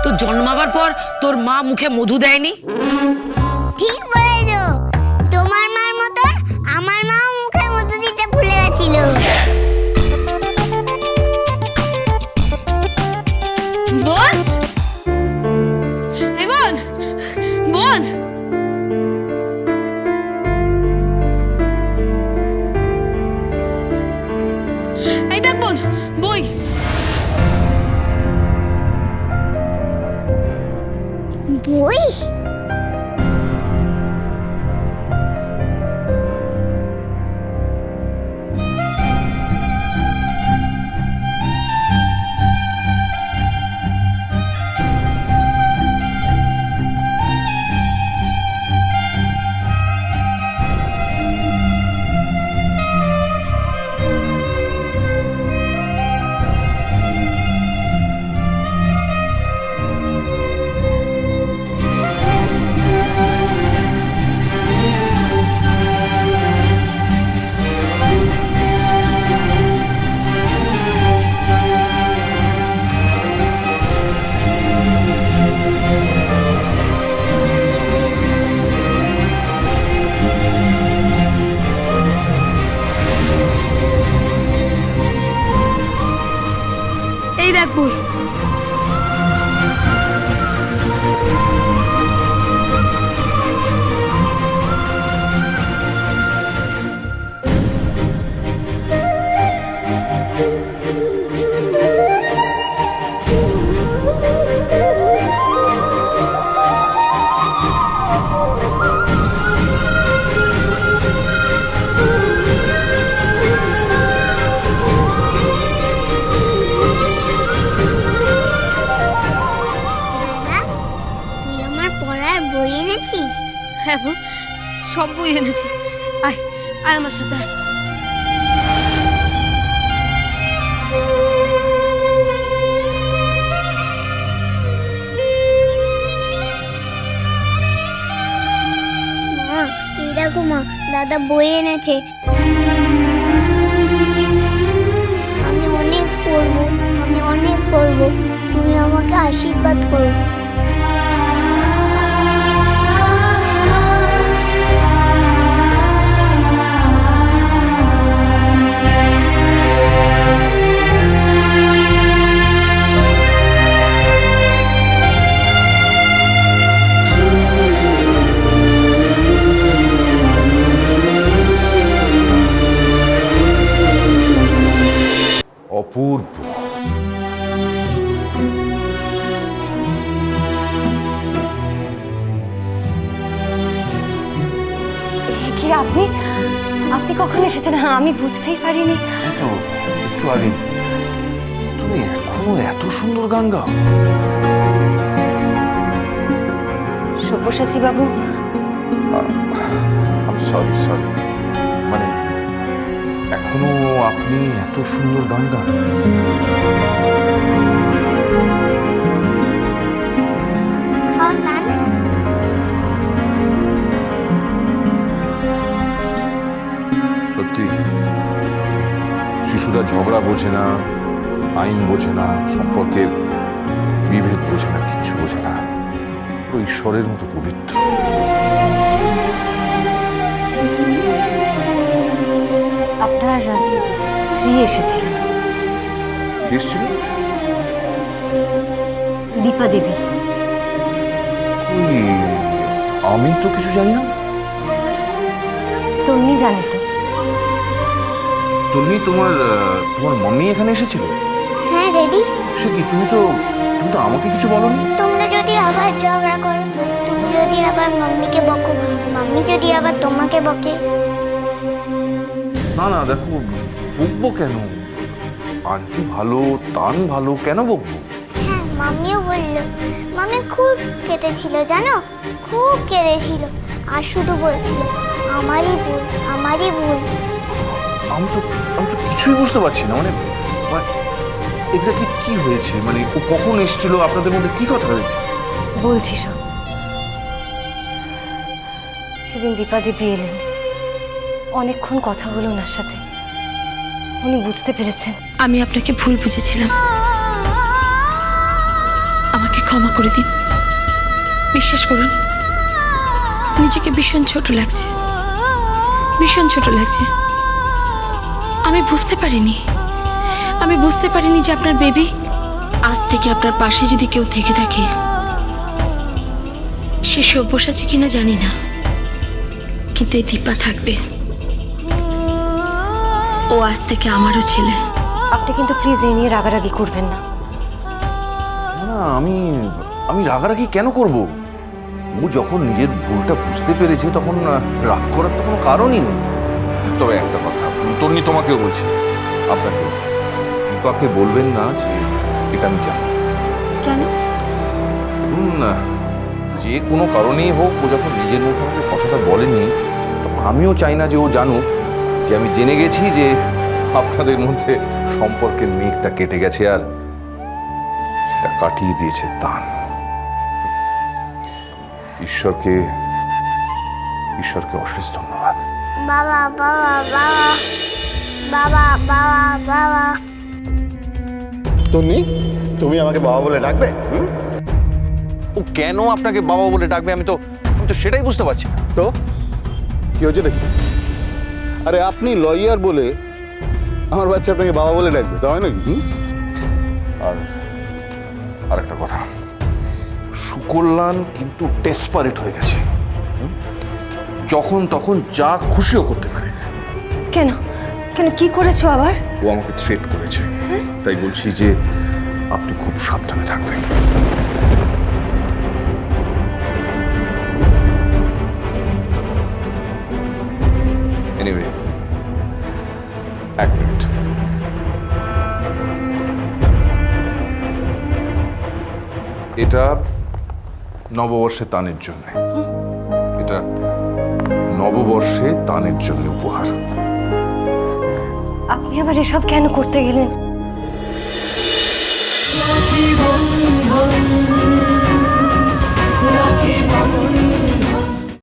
তোর জন্মাবার পর তোর মা মুখে মধু দেয়নি? ঠিক বলেছো, তোমার মার মতন আমার মাও মুখে মধু দিতে ভুলে গেছিল। বোন, এই বোন, বোন, এই দেখ বোন, বই। বই? এই দেখ বই। তুই আমার পড়ার বই এনেছিস? হ্যাঁ বোন, সব বই এনেছি। আয়, আয় আমার সাথে আয়। মা, এই দেখো মা, দাদা বই এনেছে। আমি অনেক পড়বো, আমি অনেক পড়বো। তুমি আমাকে আশীর্বাদ করো। অপূর্ব। কি আপনি আপনি কখন এসেছেন? আমি বুঝতেই পারিনি। এই তো একটু আগে। তুমি এখনো এত সুন্দর গান গাও? সব্যসাচী বাবু, সরি সরি, মানে এখনো আপনি এত সুন্দর গান গান? খাও তান। সত্যি শিশুরা ঝগড়া বোঝে না, আইন বোঝে না, সম্পর্কের বিভেদ বোঝে না, কিচ্ছু বোঝে না। পুরো ঈশ্বরের মতো পবিত্র। আপনার স্ত্রী এসেছিলেন। কে এসেছিল? দীপা দেবী। ওই, আমি তো কিছু জানি না। তন্নি জানি তো। তুমি তোমার মাম্মি এখানে এসেছিল? হ্যাঁ রেডি। সে কি, তুমি তো আমাকে কিছু বলোনি। তোমরা যদি আবার ঝগড়া করো, তুমি যদি আবার মাম্মিকে বকো, মাম্মি যদি আবার তোমাকে বকে। না না, দেখো, বকবো কেন? আন্টি ভালো, তান ভালো, কেন বকবো? হ্যাঁ, মাম্মিও বললো। মাম্মি খুব কেঁদেছিল জানো, খুব কেঁদেছিল। আর শুধু বলছিল আমারই ভুল, আমারই ভুল। আমি তো কিছুই বুঝতে পারছি না। মানে এক্স্যাক্টলি কি হয়েছে? মানে ও কখন এসেছিল? আপনাদের মধ্যে কি কথা হয়েছে? বলছি সব। সেদিন দীপা দেবী এলেন, অনেকক্ষণ কথা হলো ওনার সাথে। উনি বুঝতে পেরেছেন আমি আপনাকে ভুল বুঝেছিলাম, আমাকে ক্ষমা করে দিন। বিশ্বাস করুন, নিজেকে ভীষণ ছোট লাগছে, ভীষণ ছোট লাগছে। আমি বুঝতে পারিনি যে আপনার বেবি আজ থেকে আপনার পাশে যদি কেউ থেকে থাকে, সে সব্যসাচী কিনা জানি না, কিন্তু এই দীপা থাকবে। ও আজ থেকে আমারও ছেলে। আপনি কিন্তু প্লিজ এই নিয়ে রাগারাগি করবেন না। না, আমি রাগারাগি কেন করব? ও যখন নিজের ভুলটা বুঝতে পেরেছে তখন রাগ করার তো কোনো কারণই নেই। তবে একটা কথা তন্নি তোমাকেও বলছি, আপনাকে দীপাকে বলবেন না যে এটা আমি জানি। কেন? না, যে কোনো কারণেই হোক ও যখন নিজের মুখে আমাকে কথাটা বলেনি, তখন আমিও চাই না যে ও জানুক যে আমি জেনে গেছি যে আপনাদের মধ্যে সম্পর্কের মেঘটা কেটে গেছে আর সেটা কাটিয়ে দিয়েছে দান। ঈশ্বরকে অশেষ ধন্যবাদ। বাবা বাবা বাবা বাবা বাবা বাবা। তন্নি, তুমি আমাকে বাবা বলে ডাকবে? ও কেন আপনাকে বাবা বলে ডাকবে আমি তো সেটাই বুঝতে পারছি না। তো কি হয়েছে নাকি? আরে আপনি লয়ার বলে আমার বাচ্চা আপনাকে বাবা বলে ডাকবে, তাই নাকি? আর একটা কথা, সুকল্যাণ কিন্তু ডেসপারেট হয়ে গেছে। যখন তখন যা খুশিও করতে পারে। কেন কেন কি করেছো আবার? ও আমাকে থ্রেট করেছে, তাই বলছি যে আপনি খুব সাবধানে থাকবেন। এনিওয়ে, এক মিনিট। এটা নববর্ষে তানের জন্য, এটা নববর্ষে তানের জন্য উপহার। আপনি আবার এসব কেন করতে গেলেন? রাখি বন্ধন